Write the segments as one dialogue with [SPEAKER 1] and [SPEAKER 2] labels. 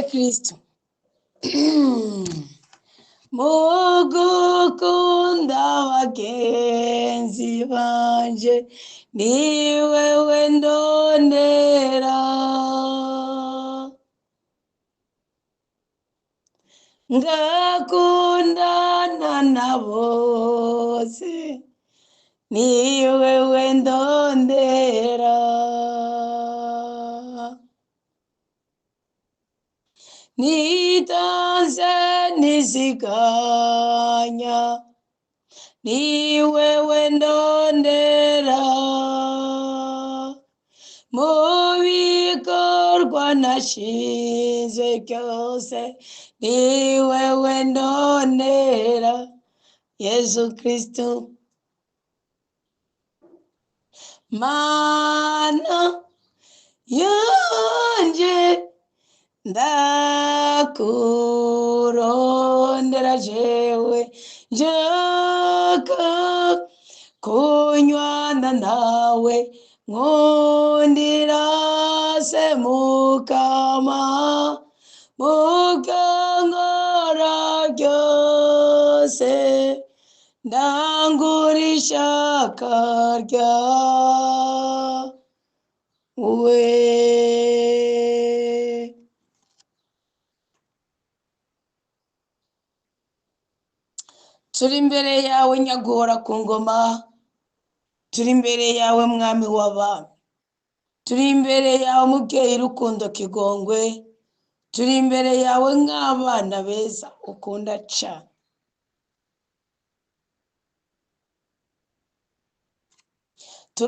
[SPEAKER 1] Kristo mugukunda bagenzi banje ni wewe ndondera ngakundana na bose ni wewe ndondera nitanze niziganya ni wewe ndondera mu bikorwa nashinze byose ni wewe ndondera Yesu Kristo mana yanje ndakurondera jewe njaka kunywana nawe nkundira se mukama mukangora byose ndangurisha karyawe turi imbere yawe nyagora ku ngoma turi imbere yawe mwami w'abami turi imbere yawe mubyeyi rukundo kigongwe turi imbere yawe nk'abana beza ukunda cyane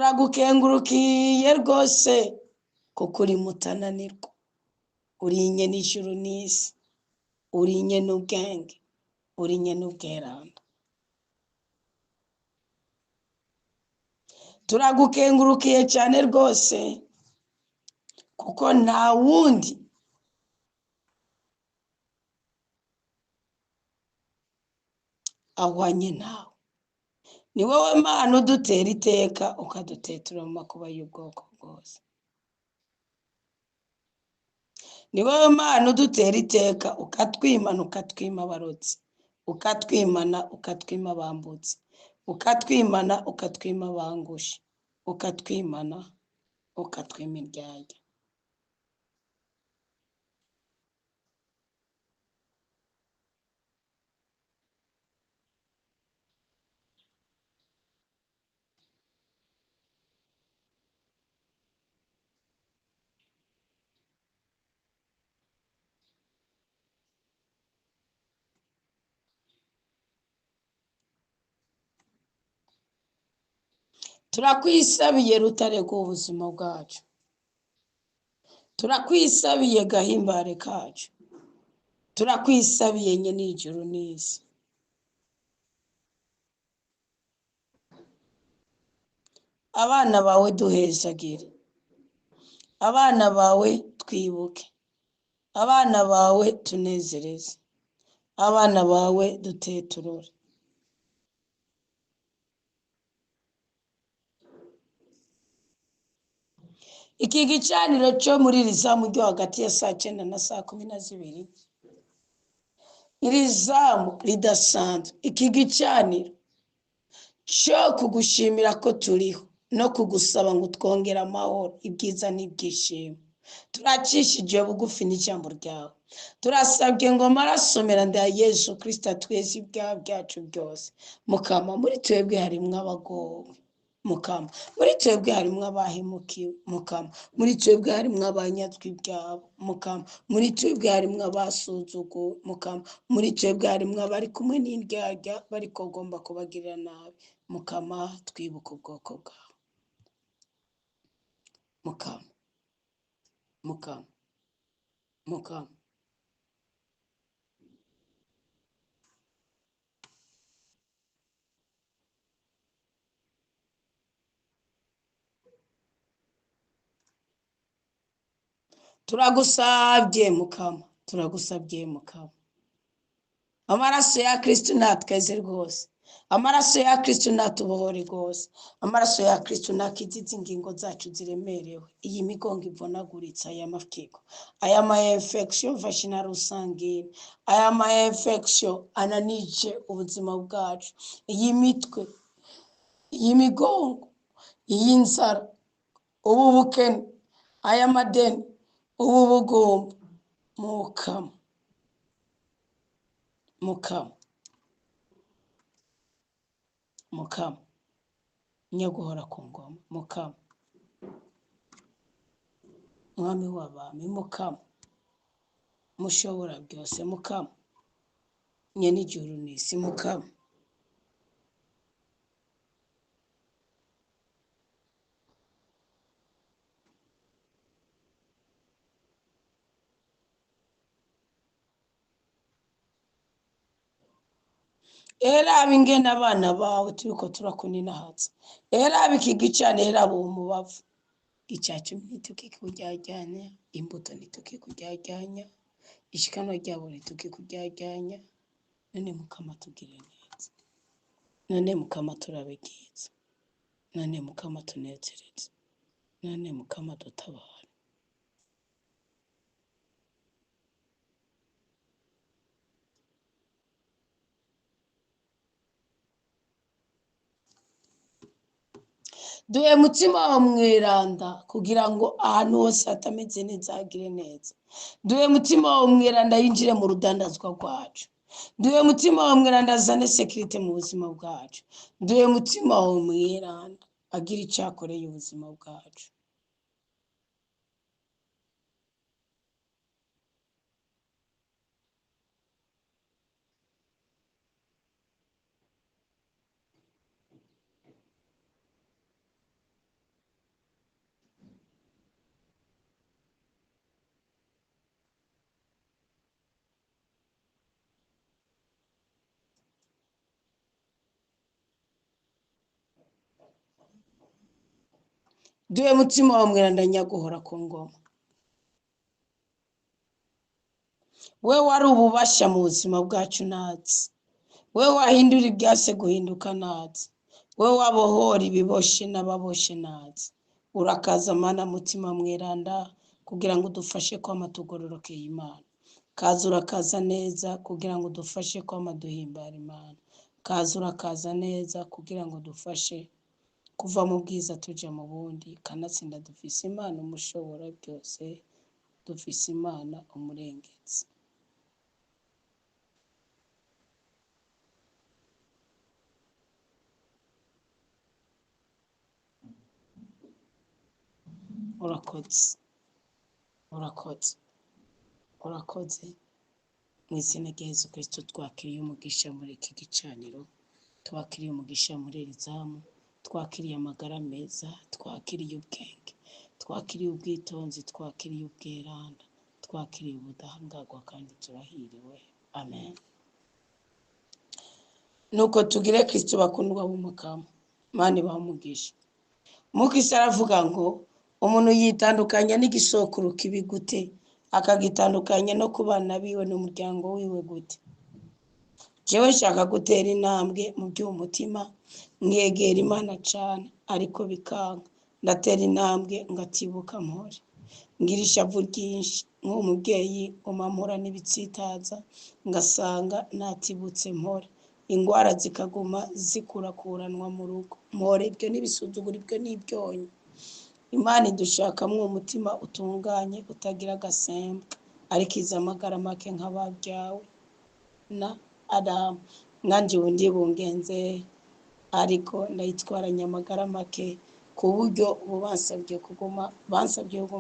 [SPEAKER 1] turagukengurukiye rwose kuko uri mutananirwa uri inye n'ijuru n'isi uri inye n'ubwenge uri inye n'ubweranda turagukengurukiye cyane rwose kuko nta wundi ahwanye nawe ni wowe Mana udutera iteka ukadutetura mu makuba y'ubwoko bwose ni wowe Mana udutera iteka ukatwimana ukatwima abarotsi ukatwimana ukatwima abambutsi ukatwimana ukatwima abangushi ukatwimana ukatwima indyarya turakwisabiye rutare rw'ubuzima bwacu turakwisabiye gahimbare kacu turakwisabiye nye n'ijuru n'isi abana bawe duhezagire abana bawe twibuke abana bawe tunezereze abana bawe duteturure iki gicaniro cyo muri iri zamu ryo hagati ya 9 na 12 iri zamu ridasanzwe iki gicaniro cyo kugushimira ko turiho no kugusaba ngo twongere amahoro ibyiza n'ibyishimo turacishije bugufi n'ijambo ryawe turasabye ngo marasomera nda Yesu Kristo tweze ibyaha byacu byose mukama muri twebwe harimo abagowe mukama muri twebwe harimo abahemukiwe mukama muri twebwe harimo abanyatwi byabo mukama muri twebwe harimo abasuzugo mukama muri twebwe harimo abari kumwe n'indyarya bari kogomba kubagirira nabi mukama twibuka ubwoko bwawe mukama mukama mukama turagusabye mukama amaraso ya Kristo natweze rwose amaraso ya Kristo natubohore rwose. Amaraso ya Kristo nakiziza ingingo zacu ziremerewe, iyi migongo ivunaguritse, aya mafigo, aya ma infection vaginal sanguine, aya ma infection ananije ubuzima bwacu, iyi mitwe, iyi migongo, iyi nzara, ubu bukene, aya madeni, ubu bugumba, mukama, mukama, mukama, nyaguhora ku ngoma, mukama, mwami w'abami, mukama, mushobora byose, mukama, nyene ijuru n'isi, mukama. Era ingene abana bawe turiko turakuninahatsa, era iki gicane, era bo mubavu, icyacu ntitukikuryajyanya, imbuto ntitukikuryajyanya, ishikano ryabo ntitukikuryajyanya. None mukama tugire neza, none mukama turabegiza, none mukama tunezereze, none mukama dutabara. Duhe mutima wa mweranda kugira ngo ahantu hose hatameze neza hagire neza. Duhe mutima wa mweranda yinjire mu rudandazwa rwacu. Duhe mutima wa mweranda azane sekirite mu buzima bwacu. Duhe mutima wa mweranda agira icyakoreye ubuzima bwacu. Duhe mutima wa mweranda nyaguhora ku ngoma. We wari ububasha mu buzima bwacu natsi, we wahindura ibyase guhinduka natsi, we wabohora ibiboshe n'ababoshe natsi. Urakaza mana mutima mweranda kugira ngo dufashe kwama tugororokeye Imana. Kaza urakaza neza kugira ngo dufashe kwama duhimbara Imana. Kaza urakaza neza kugira ngo dufashe kuva mu bwiza tuja mu bundi, kanatsinda dufise Imana umushobora byose, dufise Imana umurengezi. Urakoze, urakoze, urakoze. Mu izina rya Yesu Kristo twakiriye umugisha muri iki gicaniro, twakiriye umugisha muri iri zamu, twakiriye amagara meza, twakiriye ubwenge, twakiriye ubwitonzi, twakiriye ubweranda, twakiriye ubudahangarwa kandi turahiriwe. Amen. Nuko tugire Kristo bakundwa b'umukama, Imana ibahe umugisha. Mukristo aravuga ngo umuntu yitandukanya n'igisokuru kibi gute, akagitandukanya no ku bana biwe n'umuryango wiwe gute. Jewe nshaka gutera intambwe mu by'umutima, nkegera Imana cyane, ariko bikanga. Ndatera intambwe ngatibuka mpore, ngira ishavu ryinshi nk'umubyeyi umamura n'ibitsitaza, ngasanga natibutse mpore, ingwara zikaguma zikurakuranwa mu rugo mpore. Ibyo n'ibisuzuguro, ibyo n'ibyonyi. Imana idushakamwo umutima utunganye utagira agasembe, ariko iza amagara make nk'ababyawe na Adamu. Nanje ubu ndi bungenze, ariko ndayitwaranye amagara make, ku buryo ubu bansabye kuguma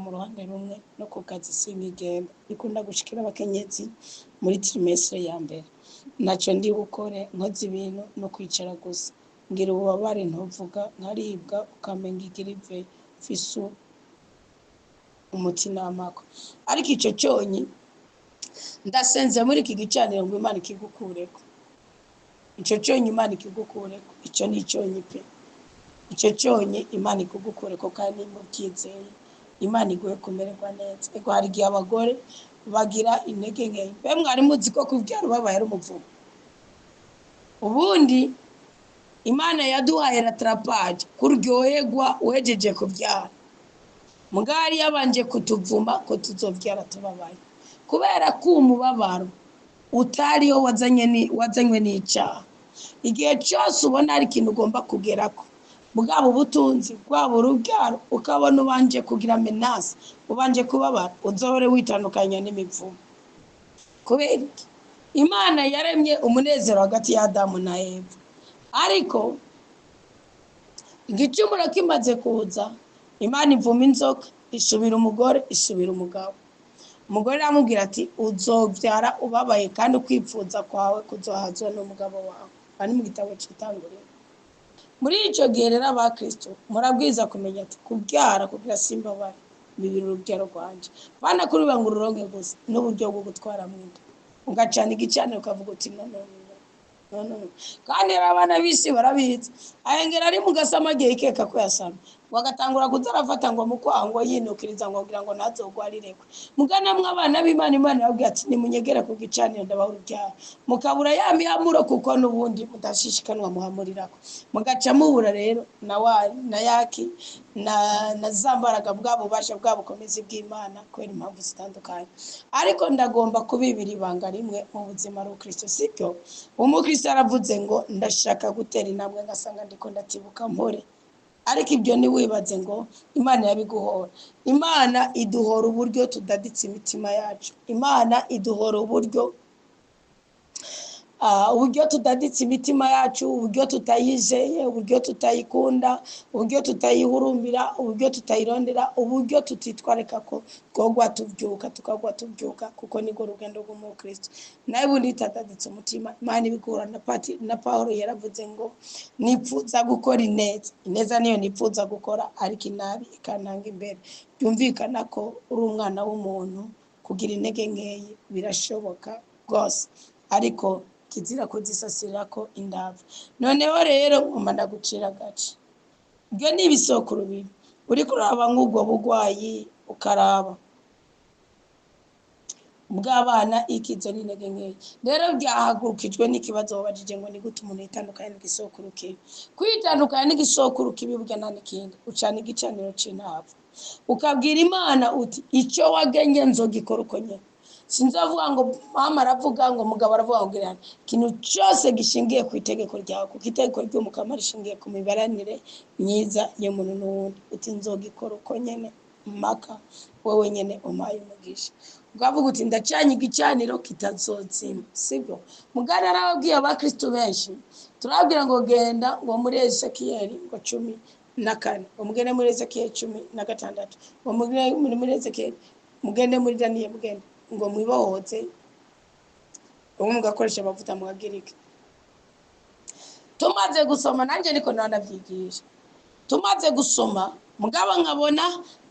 [SPEAKER 1] mu ruhande rumwe no ku kazi singigenda. Bikunda gushikira abakenyezi muri trimestre ya mbere, naco ndi bukore nkoze ibintu no kwicara gusa, ngira ububabare ntuvuga, nkaribwa ukamenga igirive fisu umuti n'amako. Ariko icyo cyonyi ndasenze muri iki gicaniro ngo Imana ikigukureko, icyo cyonyi Imana ikigukureko. Icyo ni icyonyi pe, icyo cyonyi Imana ikugukureko, kandi mubyizeye Imana iguhe kumererwa neza. Ego hari igihe abagore bagira intege nke. Mbe mwari muzi ko kubyara ubabaye ari umuvumo? Ubundi Imana yaduhaye ratarapaje kuryoherwa wejeje kubyara. Mugari yabanje kutuvuma ko tuzovyara tubabaye, kubera ko umubabaro utariho wazanywe n'icyaha. Igihe cyose ubona ari ikintu ugomba kugerako, bwaba ubutunzi bwaba urubyaro, ukabona ubanje kugira menasi, ubanje kubabara, uzohore witandukanya n'imivumo. Kubera iki? Imana yaremye umunezero hagati ya Adamu na Eva, ariko igicumuro kimaze kuza, Imana ivuma inzoka, isubira umugore, isubira umugabo. Umugore aramubwira ati uzobyara ubabaye kandi ukwipfuza kwawe kuzohazwa n'umugabo wawe. Ari mu gitabo cy'Itanguriro. Muri icyo gihe rero abakristo murabwiza kumenya ati kubyara kugira simbabare bibiri urubyaro rwanje, bana kuri ngo ururonke gusa n'uburyo bwo gutwara mwinda, ugacana igicaniro ukavuga uti no. Kandi abana bisi barabizi, ahengera ari mu gasamagiye ikeka ko yasama, wagatangura kuzarafata ngo mukwango yinukiriza ngo kugira ngo ntazogwarirekwe. Mugana mw'abana b'Imana, Imana yabwiye ati nimunyegera ku gicaniro ndabaha urubyaro, mukabura ya mihamuro kuko n'ubundi mudashishikanwa muhamurirako, mugaca mubura rero na yaki na zambaraga bwa bubasha bwa bukomezi bw'Imana kubera impamvu zitandukanye. Ariko ndagomba kubibira ibanga rimwe mu buzima ari Kristo, sibyo? Umukristo yaravuze ngo ndashaka gutera intambwe ngasanga ndiko ndatibuka mpore. Ariko ibyo ni wibaze ngo Imana yabiguhora. Imana iduhora uburyo tudaditse imitima yacu. Imana iduhora uburyo tudaditse imitima yacu, uburyo tutayizeye, uburyo tutayikunda, uburyo tutayihurumbira, uburyo tutayirondera, uburyo tutitwareka ko twogwa tubyuka kuko niko rugendo rw'umukristo. Nawe bundi tutaditse umutima, Imana ibiguhora. Na Paulo yaravuze ngo nipfuza gukora ineza niyo nipfuza gukora, ariko inabi ikantanga imbere. Byumvikana ko uri umwana w'umuntu kugira intege nkeyi birashoboka rwose, ariko kizira kuzisasira ko indava. Noneho rero umana gucira gace, ibyo ni ibisokuru bibi. Uri kuraba nk'ubwo bugwayi, ukaraba bw'abana ikizo n'intege nkeya, rero byahagurukijwe n'ikibazo babajije ngo ni gute umuntu yitandukanye n'igisokuru kibi. Kwitandukanya n'igisokuru kibi burya nta n'ikindi, ucana igicaniro c'intava ukabwira Imana uti icyo wagenye nzogikora uko nyene. Sinzavuga ngo mama aravuga ngo mugabo aravuga ngo girana, ikintu cyose gishingiye ku itegeko ryawe, kuko itegeko ry'umukama rishingiye ku mibaranire myiza y'umuntu n'uwundi. Uti nzogikora uko nyene mpaka wowe nyene umpaye umugisha. Ukavuga uti ndacanye igicaniro kitazozima, sibyo? Mugana arababwiye abakristo benshi, turabwira ngo genda ngo muri Ezekiyeli ngo 14, umugende muri Ezekiyeli 16, umugende muri Ezekiyeli, mugende muri Daniyeli, mugende ngo mwibohoze ubu mugakoresha amavuta muhagirike. Tumaze gusoma, nanjye niko nanavyigisha, tumaze gusoma mugabo nkabona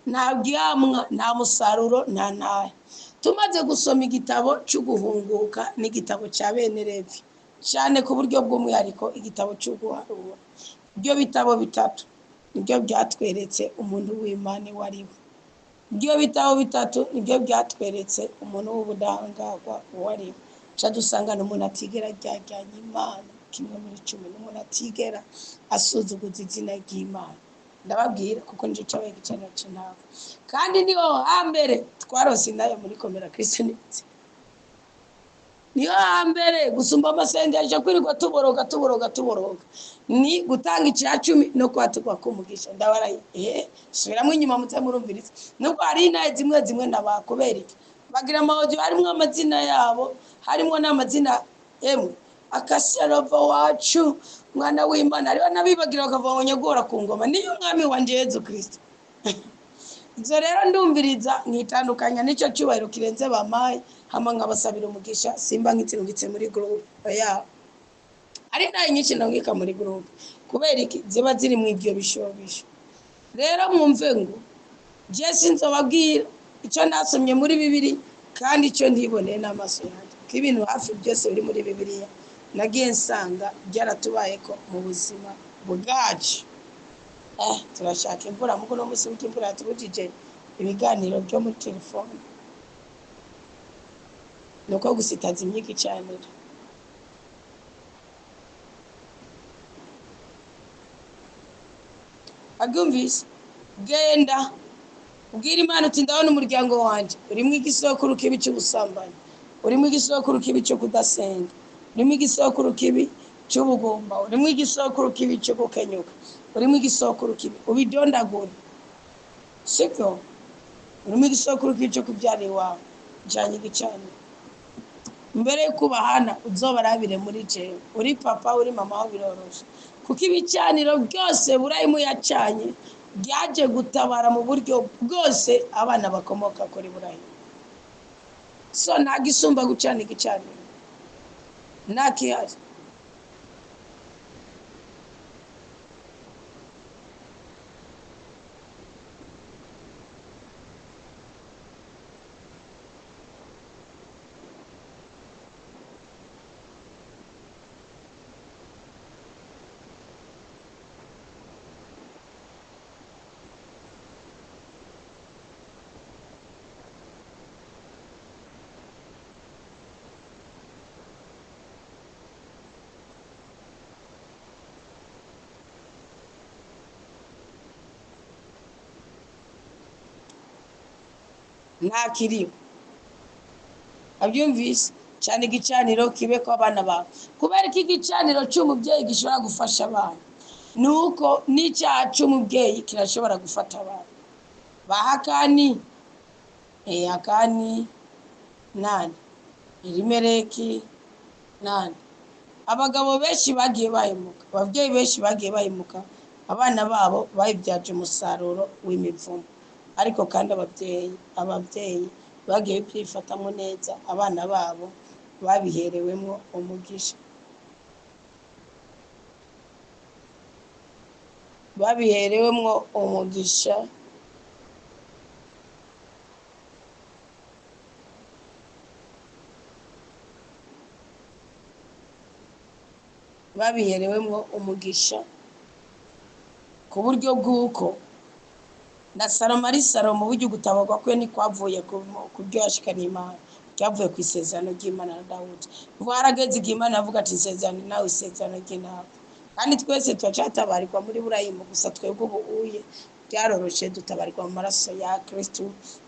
[SPEAKER 1] nta byamwa, nta musaruro, nta ntahe. Tumaze gusoma igitabo cy'uguhunguka n'igitabo cya bene Levi, cyane ku buryo bw'umwihariko igitabo cy'uguharura. Ibyo bitabo bitatu nibyo byatweretse umuntu w'Imana wariwe. Ibyo bitabo bitatu nibyo byatweretse umuntu w'ubudahangarwa wariwe. Cha dusanga n'umuntu atigera ryajyanye Imana, kimwe muri 10, n'umuntu atigera asuzuguza izina ry'Imana. Ndababwira kuko nje cyabaye igicaniro c'intava, kandi niho hambere twarose indayo muri komera Kristo nitse. Niyo hambere gusumba amasengesho kwirirwa tuboroga ni gutanga icya 10 no kwaturwa kumugisha. Ndabaraye subiramo inyuma mutse murumviriza, nuko hari inaye zimwe nabakubera iki bagira amahojo harimo amazina yabo, harimo n'amazina emwe Akasarova wacu mwana w'Imana, ariho nabibagira bakavonye gora ku ngoma, niyo mwami wanje Yesu Kristo. Izo rero ndumviriza nkitandukanya n'icyo cyubahiro kirenze bamaye, hama nkabasabira umugisha, simba nkitsirungitse muri group ya ari nayo nyinshi ndangika muri group, kubera iki ziba ziri mu ibyo bishobisho. Rero mwumve ngo je sinzobabwira icyo nasomye muri Bibiliya kandi icyo ndiboneye n'amaso yanjye, ko ibintu hafi byose biri muri Bibiliya nagiye nsanga byaratubaye ko mu buzima bwacu. Turashaka imvura muko no musi w'imvura yatubujije ibiganiro byo muri telefone, nuko gusitaza imyiki cyane. abyumvise genda ubwira Imana uti ndabona umuryango wanjye urimo igisokuru kibi cy'ubusambanyi, urimo igisokuru kibi cyo kudasenga, urimo igisokuru kibi cy'ubugumba, urimo igisokuru kibi cyo gukenyuka, urimo igisokuru kibi ubidondagura, sibyo? Urimo igisokuru kibi cyo kubyara iwawe, jyanye igicaniro mbere yo kubahana uzobarabire muri jewe, uri papa uri mama aho biroroshe, kuko ibicaniro byose Burayimu yacanye byaje gutabara mu buryo bwose abana bakomoka kuri Burayimu. So nta gisumba gucana igicaniro, nta kihari. Nta kiriho, abyumvise cyane igicaniro kibe ko abana bawe, kubera ko igicaniro cy'umubyeyi gishobora gufasha abana, nuko n'icyaha cy'umubyeyi kirashobora gufata abana. Bahakani Akani nani, Elimeleki nani, abagabo benshi bagiye bahemuka, ababyeyi benshi bagiye bahemuka, abana babo bayibyaje umusaruro w'imivumo. Ariko kandi ababyeyi bagiye byifatamo neza, abana babo babiherewemo umugisha, babiherewemo umugisha, babiherewemo umugisha ku buryo bw'uko na Salomo ari Salomo, buryo gutabarwa kwe ni kwavuye ku byo yashikaniye Imana, byavuye ku isezerano ry'Imana na Dawudi. Bwarageze igihe Imana avuga ati isezerano nawe, isezerano ry'inawe. Kandi twese turacatabarirwa muri Burayimu, gusa twebwe ubu uye byaroroshe dutabarirwa mu maraso ya Kristo.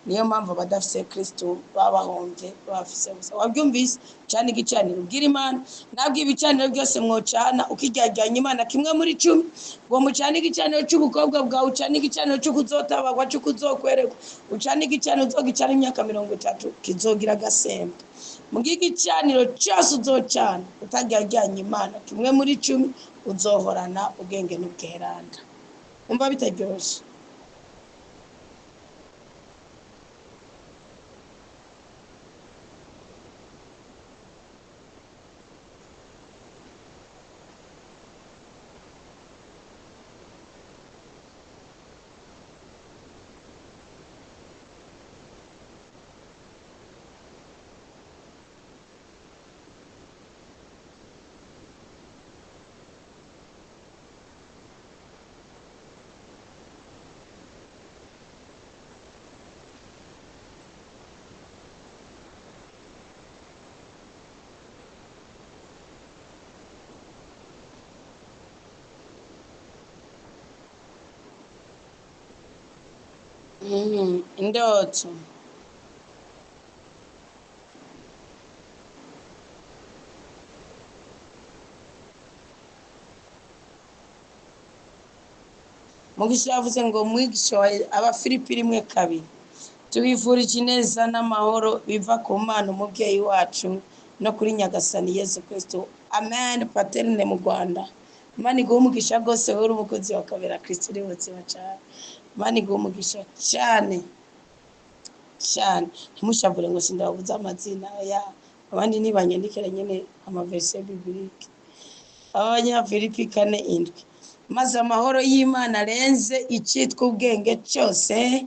[SPEAKER 1] Niyo mpamvu abadafise Kristo babahombye, bafise gusa. Wabyumvise cyane igicaniro ubwira Imana, nabwo ibicaniro byose mwocana ukijyajyanye Imana kimwe muri 10, ngo mucane igicaniro cy'ubukobwa bwawe, ucane igicaniro cyo kuzotabagwa, cyo kuzokwerekwa, ucane igicaniro uzogicana imyaka 30 kizogira agasembe. Mu gicaniro cyose uzocana utajyajyanye Imana kimwe muri 10, uzohorana ubwenge n'ubweranda. Umva bitaryoshe. Indoto Mugisha yavuze ngo mwigisha Abafilipi 1:2, tubifurije ineza n'amahoro biva ku Mana umubyeyi wacu no kuri Nyagasani Yesu Kristo. Amen. Paterne mu Rwanda. Imana iguhe umugisha rwose, wowe uri umukozi wa Kabera Kristo uri buzima cyane. Imana iguhe umugisha cyane cyane. Ntimushavure ngo sindabuza amazina ya abandi, nibanyandikira nyene amaverse biblique. Abanyafilipi 4:7, maze amahoro y'Imana arenze icyitwa ubwenge cyose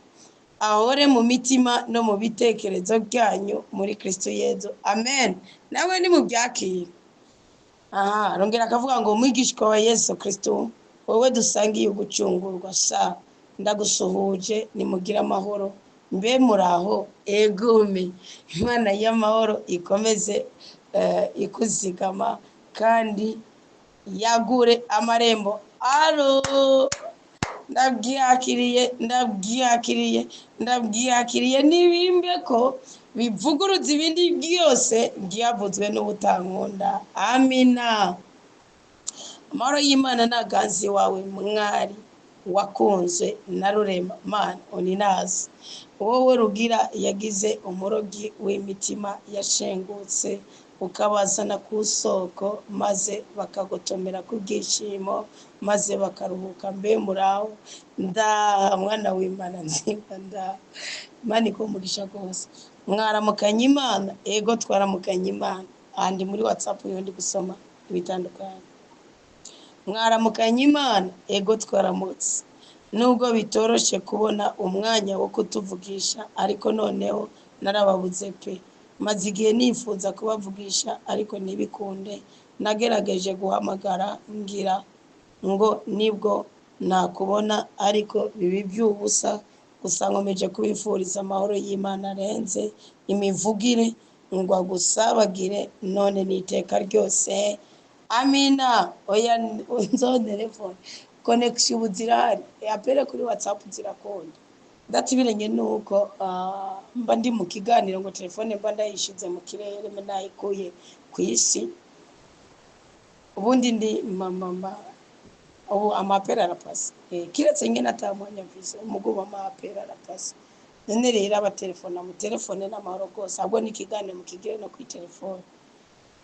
[SPEAKER 1] ahore mu mitima no mu bitekerezo byanyu muri Kristo Yesu. Amen. Nawe ni mu byakira. Rongera akavuga ngo mwigishwa wa Yesu Kristo, wowe dusangiye ugucungurwa sa ndagusuhuje, nimugira amahoro, mbe muraho egume. Imana y'amahoro ikomeze ikuzigama kandi yagure amarembo. Alo ndabyakiriye nibimbe ko bivuguruza ibindi byose byavuzwe n'ubutankunda. Amina. Amahoro y'Imana n'aganzi wawe mwari wakunzwe na Rurema Mana Oninazi, wowe rugira yagize umurogi w'imitima yashengutse, ukabazana ku soko maze bakagotomera ku bwishimo maze bakaruhuka. Mbe muraho ndaha mwana w'Imana nzima, ndaha Imana ikumugisha rwose. Mwaramukanye Imana? Ego twaramukanye Imana. Andi muri WhatsApp yo ndi gusoma ibitandukanye. Mwaramukanye Imana? Ego twaramutse. Nubwo bitoroshe kubona umwanya wo kutuvugisha, ariko noneho narababuze pe. Maze igihe nifuza kubavugisha ariko ntibikunde. Nagerageje guhamagara ngira ngo nibwo nakubona, ariko bibi by'ubusa. Gusa nkomeje kubifuriza amahoro y'Imana arenze imivugire, ngo agusabagire none n'iteka ryose. Amina. Oya unzo telefone connection ubu zirahari, apere kuri WhatsApp zirakunda. Ndatibirenge nuko mba ndi mu kiganiro ngo telefone mba ndayishize mu kirere mba nayikuye ku isi. Ubundi ndi mama ubu amapera arapasa, kiretse nyine atamwanya mvise umuguba amapera arapasa. None rero abatelefona mu telefone n'amahoro rwose, ahubwo n'ikiganiro mu kigere no kuri telefone.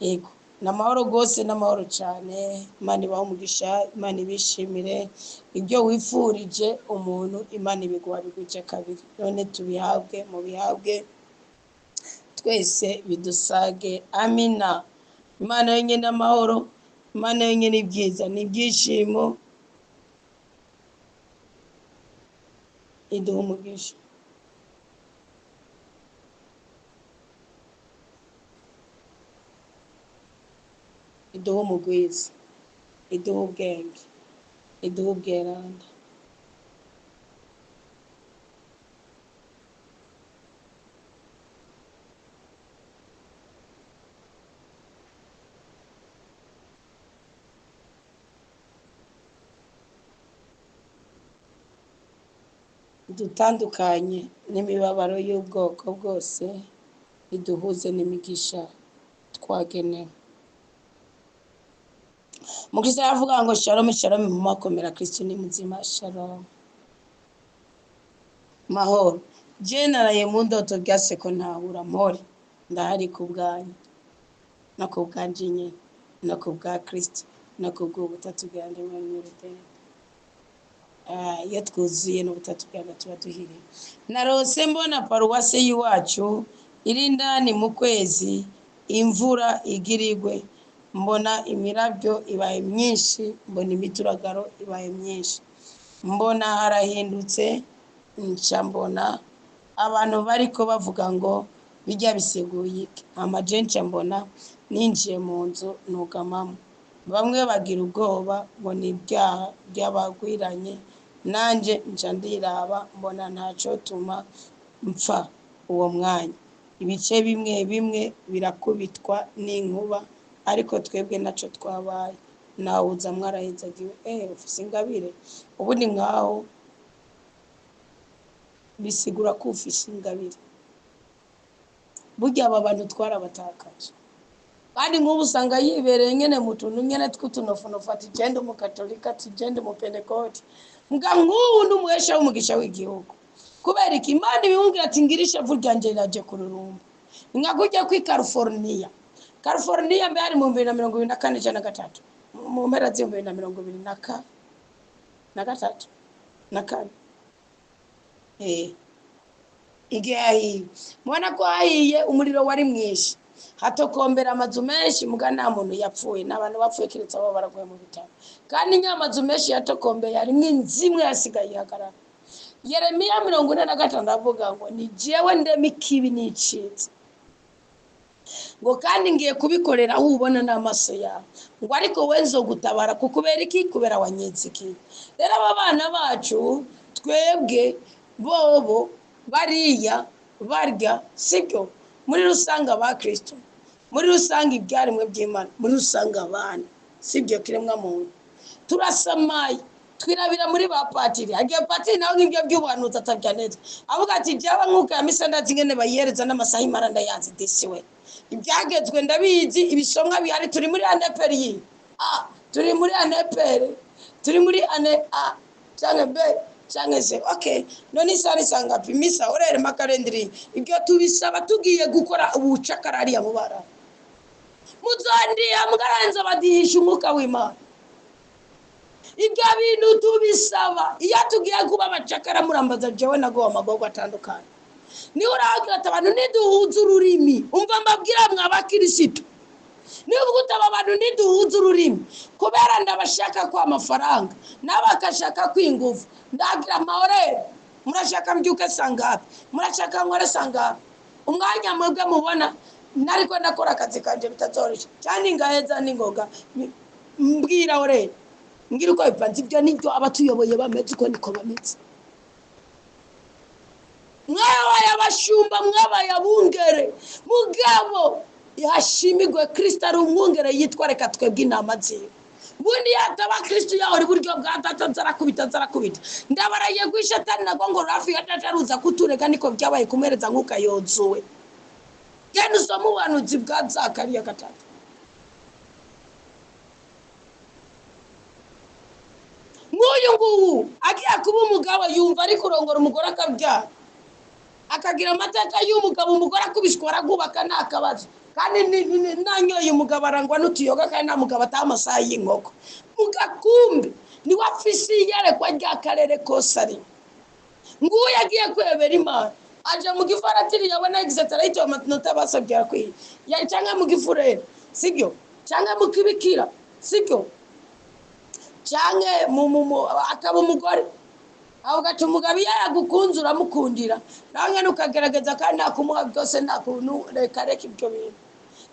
[SPEAKER 1] Yego n'amahoro rwose, n'amahoro cyane. Imana ibahe umugisha, Imana ibishimire ibyo wifurije umuntu, Imana ibiguha biguje kabiri. None tubihabwe, mu bihabwe twese bidusage. Amina. Imana yonyine amahoro, Imana yonyine ibyiza n'ibyishimo, iduha umugisha. Iduha umugwiza, iduha ubwenge, iduha ubweranda. Dutandukanye n'imibabaro y'ubwoko bwose, iduhuze n'imigisha twagenewe. Mukristo yavuga ngo shalom shalom, mu makomera Kristo ni muzima. Shalom, mahoro. Je naraye mu ndoto byase ko ntahura mpore, ndahari ku bwanyu no ku bwanje nyine no ku bwa Kristo no ku bw'ubutatu bwanjye muri Nyir'ubutatu. Iyo twuzuye n'ubutatu bwanjye tuba duhiriye. Narose mbona paruwase y'iwacu iri ndani mu kwezi, imvura igirigwe, mbona imirabyo ibaye myinshi, mbona imituragaro ibaye myinshi, mbona harahindutse, nca mbona abantu bariko bavuga ngo bijya biseguye iki. Amajenshi mbona ninjiye mu nzu nugamamo, bamwe bagira ubwoba ngo ni ibyaha by'abagwiranye, nanje nca ndiraba mbona ntaco tuma mpfa uwo mwanya. Ibice bimwe bimwe birakubitwa n'inkuba, ariko twebwe naco twabaye. Nawuza mwarahezagiwe, ufise ingabire. Ubundi nkaho bisigura ko ufise ingabire. Burya aba bantu twarabatakaje, kandi nk'ubu usanga yibereye nyene mu tuntu nyene tw'utunofunofu, ati genda umukatolika, ati genda umupentekote. Mbwa nk'ubu n'umuhesha w'umugisha w'igihugu, kubera iki Imana ibimubwira ati ngira ishavu ryanje riraje ku rurumbu. Nkakujya kuri California mbe hari mu 2024 cyangwa 2023, mu mpera z'ibihumbi 2023 na 4. Igihe yahiye, mubona ko hahiye umuriro wari mwinshi, hatokombera amazu menshi, muga nta muntu yapfuye. N'abantu bapfuye kiretse abo baraguye mu bitaro, kandi nyamazu menshi yatokombeye harimwo inzu imwe yasigaye ihagarara. Yeremiya 45 avuga ngo ni jewe ndema ikibi nicitse, ngo kandi ngiye kubikorera aho ubona n'amaso yawe, ngo ariko we nzogutabara kukubera iki? Kubera wanyitse iki. Rero aba bana bacu twebwe bobo bariya barya sibyo, muri rusange aba Kristo, muri rusange ibyaremwe by'Imana, muri rusange abana sibyo kiremwa muntu turasamaye. twirabira muri ba patiri agiye patiri nawe ngibyo by'ubuhanuzi atabya neza avuga ati byaba nk'uko ya misandati ngene bayihereza n'amasaha imara ndayanze disiwe ibyagezwe ndabizi ibisomwa bihari turi muri aneperi turi muri aneperi turi muri ane a cyangwa b cyangwa se okay none isari sangapi misa orere makarendiri ibyo tubisaba tugiye gukora ubucakarari ya mubara muzandiye mugaranza badihisha umwuka w'Imana ibyo bintu tubisaba iyo tugiye kuba abacakara murambaza jewe nago amagogo atandukanye ni uragira abantu niduhuza ururimi umva mbabwira mw'abakirisitu niba gutaba abantu niduhuza ururimi kubera ndabashaka kwa amafaranga n'abakashaka kwingufu ndagira mahorere murashaka mbyuke sangapi murashaka nkore sangapi umwanya mwebwe mubona nariko ndakora akazi kanje bitazoroshye cyane ngaheza n'ingoga mbwira orere ngira uko bipanze ibyo nibyo abatuyoboye bameze uko niko bameze mwabaye abashumba mwabaye abungere mugabo yashimigwe Kristo ari umwungere yitwa reka twebwe inama ziwe bundi yataba Kristo yaho uri buryo bwa data nzarakubita ndabaraye kwishatani nago ngo rafi yataruza kutureka niko byabaye kumereza nkuka yozuwe genda usoma ubuhanuzi bwa Zakariya 3 nguyu agiye kuba umugabo yumva ari kurongora umugore akabyara akagira amateka y'umugabo umugore akubishwara gubaka nakabazo kandi nanyoye umugabo arangwa n'utuyoga kandi nta mugabo atamasaha y'inkoko mugakumbe ni wafisi yerekwa rya karere kosari nguyu agiye kwebera Imana aje mu gifaratiri yabona exeterate amanota basabye kwiye ya cyangwa mu gifurere sibyo cyangwa mu kibikira sibyo cyangwa akaba umugore aho gacu umugabo yagukunze uramukundira nawe nukagerageza kandi nakumuha byose nakuntu reka ibyo bintu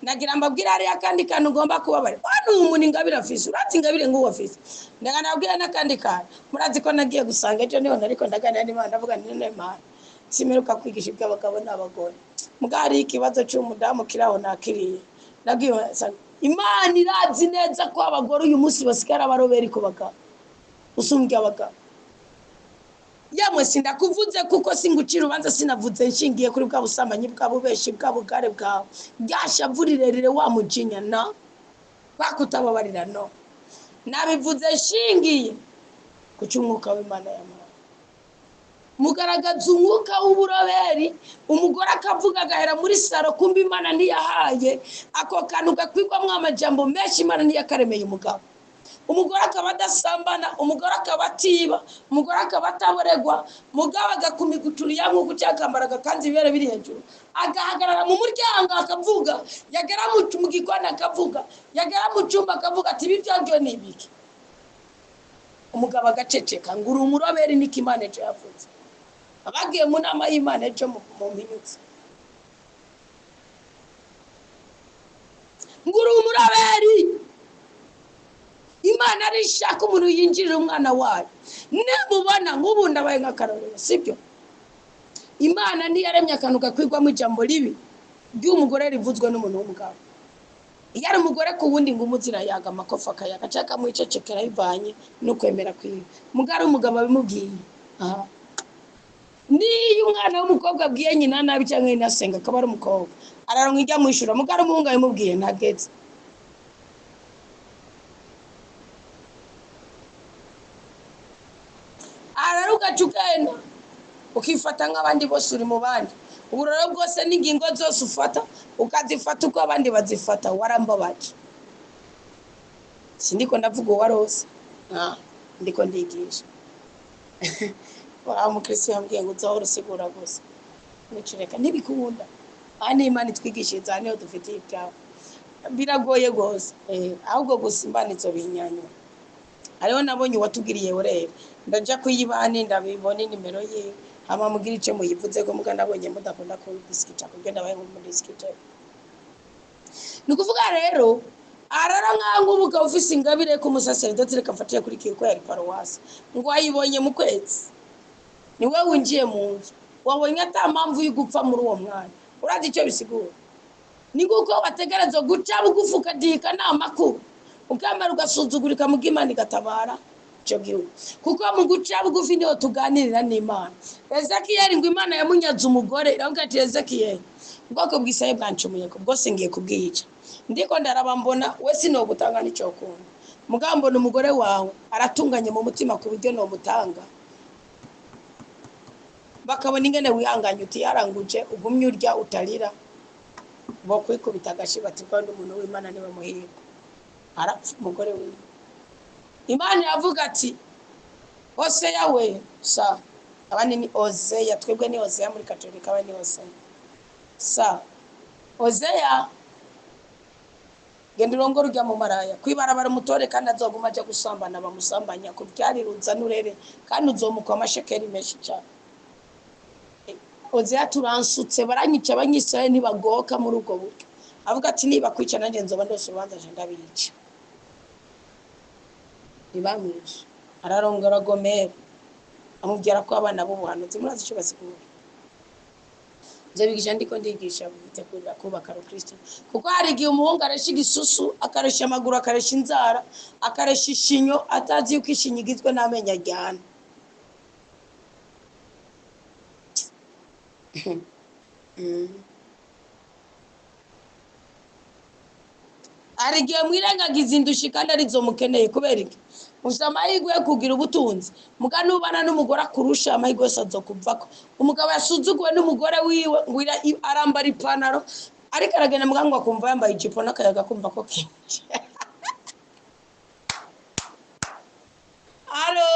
[SPEAKER 1] nagira mbabwira ari akandi kantu ugomba kubabara hano umuntu ingabire afise urati ingabire ngo wafise ndagana nabwira nakandi kantu murazi ko nagiye gusanga ejo niho nariko ndaganira n'Imana ndavuga none Imana simeruka kwigisha iby'abagabo n'abagore mugari ikibazo cy'umudamu kiraho nakiriye nagiye Imana irazi neza ko abagore uyu munsi basigara barobera ko bagabo usumbye abagabo yamwe sindakuvuze kuko singucira ubanza sinavuze nshingiye kuri bwa busamanyi bwabo beshi bwa bugare bwawe byashavurirerere wa mujinya na bakutababarira no nabivuze nshingiye ku cy'umwuka w'Imana y'Imana mugaragaza umwuka w'uburoberi umugore akavuga agahera muri saro kumba Imana ntiyahaye ako kantu gakwigwamwo amajambo menshi Imana ntiyakaremeye umugabo umugore akaba adasambana umugore akaba atiba umugore akaba ataboregwa mugabo agakumiguturiya nk'uko cyakambaraga kandi ibere biri hejuru agahagarara mu muryango akavuga yagera mu gikona akavuga yagera mu cyumba akavuga ati ibi byaryo ni ibiki umugabo agaceceka nguru umuroberi niko Imana ejo yavuze abagiye mu nama y'Imana ejo mu minyutse nguru umuroberi Imana arishaka umuntu yinjirira umwana wayo nemubona nk'ubundi abaye nk'akarorero sibyo Imana ntiyaremye akantu gakwigwamo ijambo ribi ry'umugore rivuzwe n'umuntu w'umugabo iyo ari umugore ku wundi ngo umuzira yaga amakofa akayaga cyaka mu icecekera bivanye no kwemera kwiwe mugari umugabo abimubwiye niyo umwana w'umukobwa abwiye nyina nabi cyangwa inasenga akaba ari umukobwa araronka ijya mwishura mugari umuhungu abimubwiye ntagetse ugacukena ukifata nk'abandi bose uri mu bandi uburoro bwose n'ingingo zose ufata ukazifata uko abandi bazifata warambabaje sindiko ndavuga warose ndiko ndigisha wa mukristo yambwiye ngo uzahora usigura gusa nicireka ntibikunda kandi Imana itwigishiriza niyo dufitiye ibyawe biragoye gose ahubwo gusa Imana izo binyanywa hariho nabonye watugiriye urebe ndaja kuyibani ndabibone nimero ye hama mugira ice muyivuze ko muga nabonye mudakunda ko diskita kugenda baye mu diskita nukuvuga rero arara nkangu ubuga ofisi ingabire ko umusaseredoti reka mfatiye kuri kiko ya paruwasi ngo ayibonye mu kwezi ni wewe winjiye mu nzu wabonye atampamvu y'ugupfa muri uwo mwanya urazi icyo bisigura ni nguko bategereza guca bugufuka dika namakuru ukambara ugasuzugurika mu Imana igatabara icyo gihugu, kuko mu guca bugufi niho tuganirira n'Imana. Ezekiyeli ngo Imana yamunyaze umugore iravuga ati Ezekiyeli, ubwoko bw'Isirayeli bwancumuye ko bwose ngiye kubwica, ndiko ndaraba mbona we sinogutanga n'icyo kunda, mugabo mbona umugore wawe aratunganye mu mutima ku buryo nomutanga, bakabona ingene wihanganye utiyaranguje ugumye urya utarira, bo kwikubita agashi bati kandi umuntu w'Imana niwe muhirwa, arapfa umugore wiwe. Imana yavuga ati Hoseya we sa abandi ni Ozeya, twebwe ni Ozeya muri Katolika, abandi ni Hoseya sa Ozeya genda urongora ujya mu maraya kwibarabara umutore kandi azoguma aje gusambana bamusambanya ku byariruza nurere kandi uzomukwa amashekeri menshi cyane. Ozeya turansutse baranyica abanyisirayeli ntibagoka muri ubwo buryo, avuga ati niba kwica nanjye nzoba ndose urubanza nje ndabica, ntibamwishe. Ararongora Gomeri amubwira ko abana b'ubuhanuzi murazi icyo basigura. Nje bigisha ndiko ndigisha bitegurira kubaka Kristo, kuko hari igihe umuhungu aresha igisusu akaresha amaguru akaresha inzara akaresha ishinyo atazi yuko ishinyo igizwe n'amenyo ajyana. Hari igihe mwirengagiza indushi kandi arizo mukeneye, kubera iki ufite amahirwe yo kugira ubutunzi, muga nubana n'umugore akurusha amahirwe yose azokuvako. Umugabo yasuzuguwe n'umugore wiwe ngwira arambara ipantaro ariko aragenda muga ngo akumva yambaye ijipo n'akayaga kumva ko kinje. Alo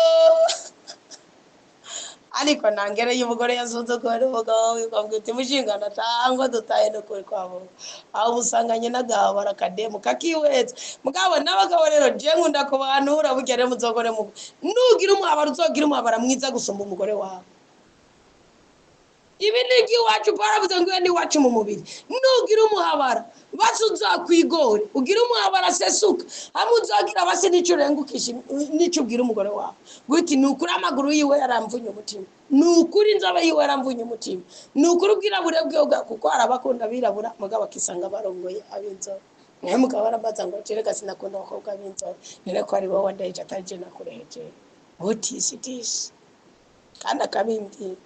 [SPEAKER 1] ariko nangere y'umugore yasuzuguwe n'umugabo wikabwira uti mushingana tangwa dutaye no kuri kwabo, aho busanganye n'agabo barakademu kakiwetse. Mugabo n'abagabo rero je nkunda kubanura bugere muzogore mu nugira umuhabara uzogira umuhabara mwiza gusumba umugore wawe. Ibi nigi wacu baravuze ngo ni wacu mu mubiri, nugira umuhabara basuza kwigore ugira umuhabara sesuka amuzagira base n'icurengukisha n'icyo ubwira umugore wawe guti nukuri amaguru yiwe yaramvunye umutima, nukuri inzaba yiwe yaramvunye umutima, nukuri ubwirabure bwe kuko arabakunda birabura mugabo akisanga barongoye abinzobe. Mwe mugabo arabaza ngo cereka sinakunda abakobwa b'inzobe, nire ko ari wowe wandaje ataje nakureheje uti sitis kandi akabimbwira.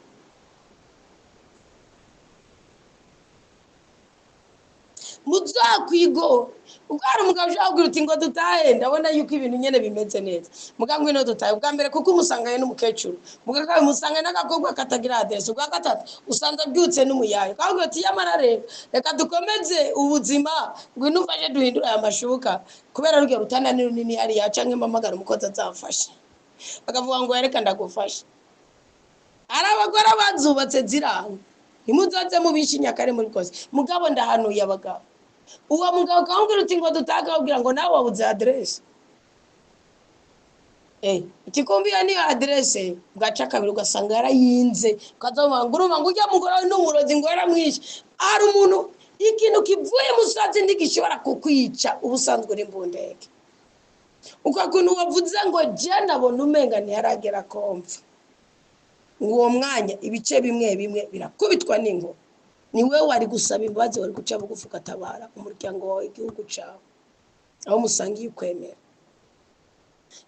[SPEAKER 1] Muzakwigo ubwara umugabo ushaka uti ngo dutahe ndabona yuko ibintu nyene bimeze neza, mugabo ngwino dutahe ubwa mbere kuko umusangaye n'umukecuru, mugabo umusangaye n'agakobwa katagira adresse, ubwa gatatu usanze byutse n'umuyaye kandi uti yamara rero reka dukomeze ubuzima ngwino ufashe duhindura aya mashuka kubera rugero rutana ni runini ari yaca nk'imamagara umukozi azafasha bakavuga ngo yereka ndagufasha. Arabagora bazubatse ziranga nimuzaze mubishinya kare muri kose, mugabo ndahanuye abagabo uwo mugabo kangura uti ngo dutaka ubwira ngo nawe wabuze adresse ikikumbiye ni adresse ugaca kabiri ugasanga yarayinze ukazomanguruma ngo ujya mugore n'umurozi ngo yaramwishe. Ari umuntu ikintu kivuye musazi ndigishobora kukwica ubusanzwe uri mbundeke ukakuntu wavuze ngo je nabona umenga ntiyaragera komva, uwo mwanya ibice bimwe bimwe birakubitwa n'ingo, ni wewe wari gusaba imbabazi wari guca bugufi ugatabara umuryango wawe igihugu cawe aho musangiye ukwemera.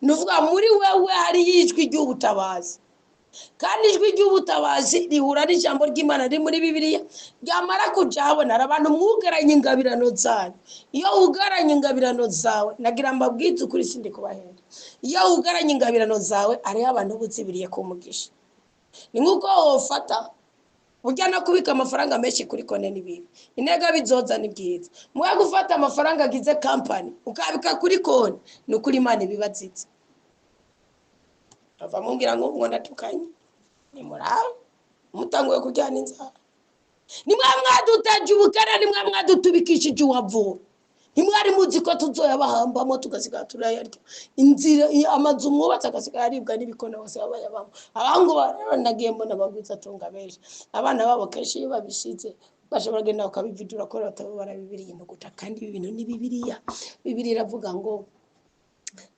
[SPEAKER 1] Nuvuga muri wewe hari yijwi ry'ubutabazi, kandi ijwi ry'ubutabazi rihura n'ijambo ry'Imana riri muri Bibiliya ryamara kuja habona abantu mwugaranye ingabirano zanyu. Iyo ugaranye ingabirano zawe nagira mbabwize ukuri sindi kubahenda, iyo ugaranye ingabirano zawe ari abantu buzibiriye ku mugisha. Ni nkuko wofata ujya no kubika amafaranga menshi kuri kone nibibi intega bizoza ni byiza, mwe gufata amafaranga agize company ukabika kuri kone ni ukuri Imana ibibazitse. Ava mumbwira ngo ndatukanye ni muraho mutanguye kujyana inzara, ni mwe mwadutaje ubukara, ni mwe mwadutubikishije uwavuwe, ntimwari muzi ko tuzoyabahambamo tugasigara turayarya inzira amazu mwubatse agasigara aribwa n'ibikona bose babayabamo. Abangu rero nagiye mbona bagwiza tunga benshi abana babo kenshi iyo babishize bashobora genda bakabividura ko batabara Bibiliya guta, kandi ibi bintu ni Bibiliya. Bibiliya iravuga ngo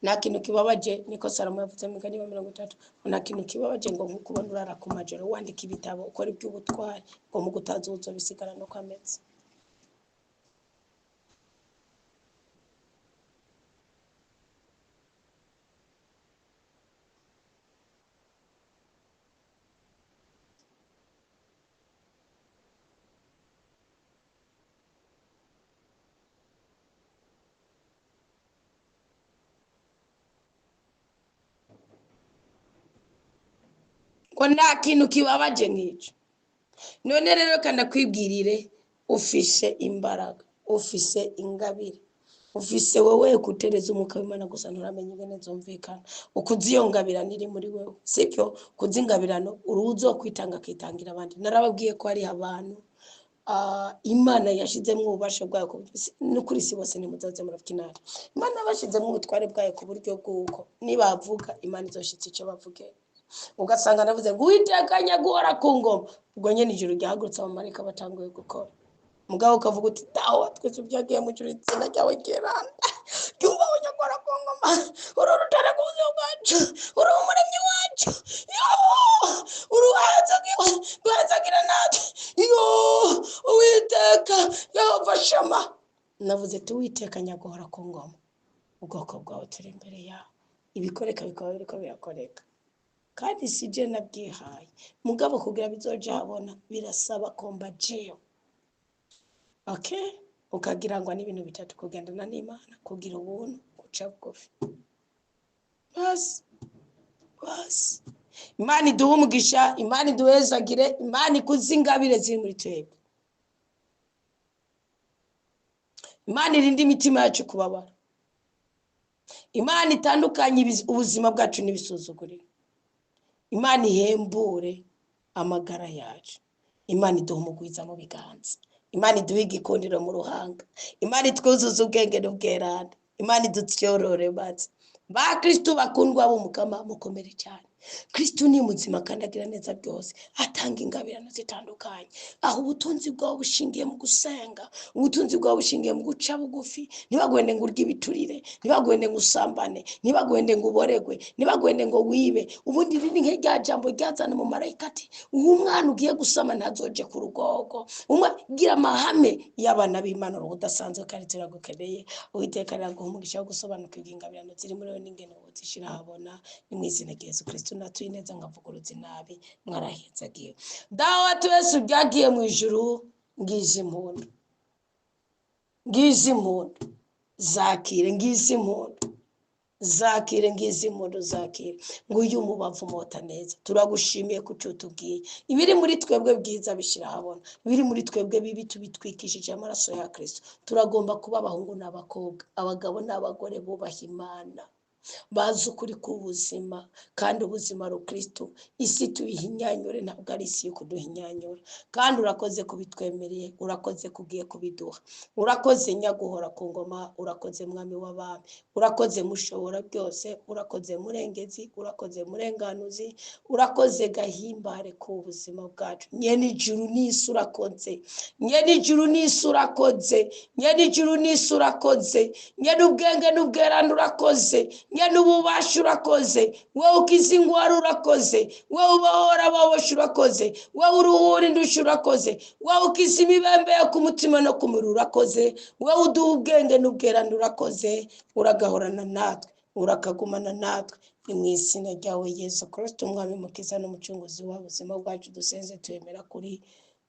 [SPEAKER 1] nta kintu kibabaje, niko Salomo yavuze mu Migani 30, nta kintu kibabaje ngo nk'ukubona urara ku majoro wandika ibitabo ukora iby'ubutwari ngo mu gutazuzo bisigara no kwametse. ngo nta kintu kibabaje nk'icyo. None rero kanakwibwirire ufise imbaraga, ufise ingabire, ufise wowe kutereza umwuka w'Imana gusa nturamenye ingene zumvikana. Ukuzi iyo ngabirano iri muri wewe, sibyo? Kuzi ingabirano uruzo kwitanga akitangira abandi. Narababwiye ko hari abantu Imana yashizemo ububasha bwayo ku buryo n'ukuri si bose nimuzaze murafinara. Imana yabashizemo ubutware bwayo ku buryo bw'uko nibavuga Imana izoshitsa icyo bavuge. Ugasanga navuze ngo Uwitekanya guhora ku ngoma, ubwo nyene ijuru ryahagurutse abamarayika batanguye gukora. Mugabo ukavuga uti dawa twese byagiye mu ijuru itsinda ryawe geranda cyumva unyagora ku ngoma, uru rutare ku buzima bwacu, uri umuremyi wacu, uruhazagira natwe, Uwiteka Yehova Shama. Navuze ati Uwitekanya guhora ku ngoma, ubwoko bwawe turi imbere yawe, ibikoreka bikaba biriko birakoreka. Kandi sije nabwihaye, mugabo kugira bizoje habona birasaba kombajiyo. Okay? Ukagira ngo n'ibintu bitatu: kugendana n'Imana, kugira ubuntu, guca bugufi. Bas. Imana iduhe umugisha, Imana iduhezagire, Imana ikuze ingabire ziri muri twebwe. Imana irinde imitima yacu kubabara. Imana itandukanye ubuzima bwacu n'ibisuzuguriro. Imana ihembure amagara yacu. Imana iduhe umugwiza mu biganza. Imana iduhe igikundiro mu ruhanga. Imana itwuzuze ubwenge n'ubweranda. Imana idutyorore batse. Ba Kristo bakundwa b'umukama mukomere cyane. Kristo ni muzima kandi agira neza byose, atanga ingabirano zitandukanye. Aho ubutunzi bwawe bushingiye mu gusenga, ubutunzi bwawe bushingiye mu guca bugufi. Ntibagwende ngo urye ibiturire, ntibagwende ngo usambane, ntibagwende ngo uboregwe, ntibagwende ngo wibe. Ubundi riri nk'irya jambo ryazana mu marayika ati uwo mwana ugiye gusama ntazoje ku rugogo. Gira amahame y'abana b'Imana udasanzwe kandi turagukeneye. Uwiteka araguha umugisha wo gusobanukirwa ingabirano ziri muri we n'ingene wozishira habona. Ni mu izina rya Yesu Kristo natuye neza ngavuguruza nabi mwarahenzagiye. Dawa twese byagiye mu ijuru, ngize impundu. Zakire ngize impundu. Zakire nguyu umubavu mota neza. Turagushimiye kucutubwiye ibiri muri twebwe bwiza bishira habona, ibiri muri twebwe bibi tubitwikishije amaraso ya Kristo. Turagomba kuba abahungu n'abakobwa, abagabo n'abagore bubaha Imana, bazi ukuri k'ubuzima kandi ubuzima ari Kristo. Isi tuyihinyanyure ntabwo ari isi yo kuduhinyanyura. Kandi urakoze kubitwemereye, urakoze kugiye kubiduha, urakoze nyaguhora ku ngoma, urakoze mwami w'abami, urakoze mushobora byose, urakoze murengezi, urakoze murenganuzi, urakoze gahimbare ku buzima bwacu. Nyene ijuru n'isi urakoze, nyene ijuru n'isi urakoze, nyene ijuru n'isi urakoze, nyene ubwenge n'ubweranda urakoze, nyene ububasha urakoze, wowe ukiza ingwara urakoze, wowe ubahora ababosha urakoze, wowe uruhura indusha urakoze, wowe ukiza imibembe yo ku mutima no ku mubiri urakoze, wowe uduha ubwenge n'ubweranda urakoze. Uragahorana natwe, urakagumana natwe. Ni mu izina ryawe Yesu Kristo umwami mukiza n'umucunguzi w'ubuzima bwacu dusenze twemera kuri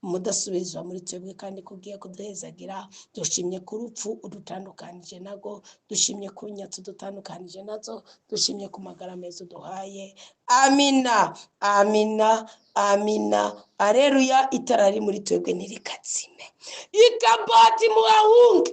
[SPEAKER 1] mudasubizwa muri twebwe kandi kugiye kuduhezagira. Dushimye ku rupfu udutandukanije nago, dushimye ku nyatsi udutandukanije nazo, dushimye ku magara meza uduhaye. Amina. Aleluya. Itara riri muri twebwe ntirikazime. Ikabati muahunge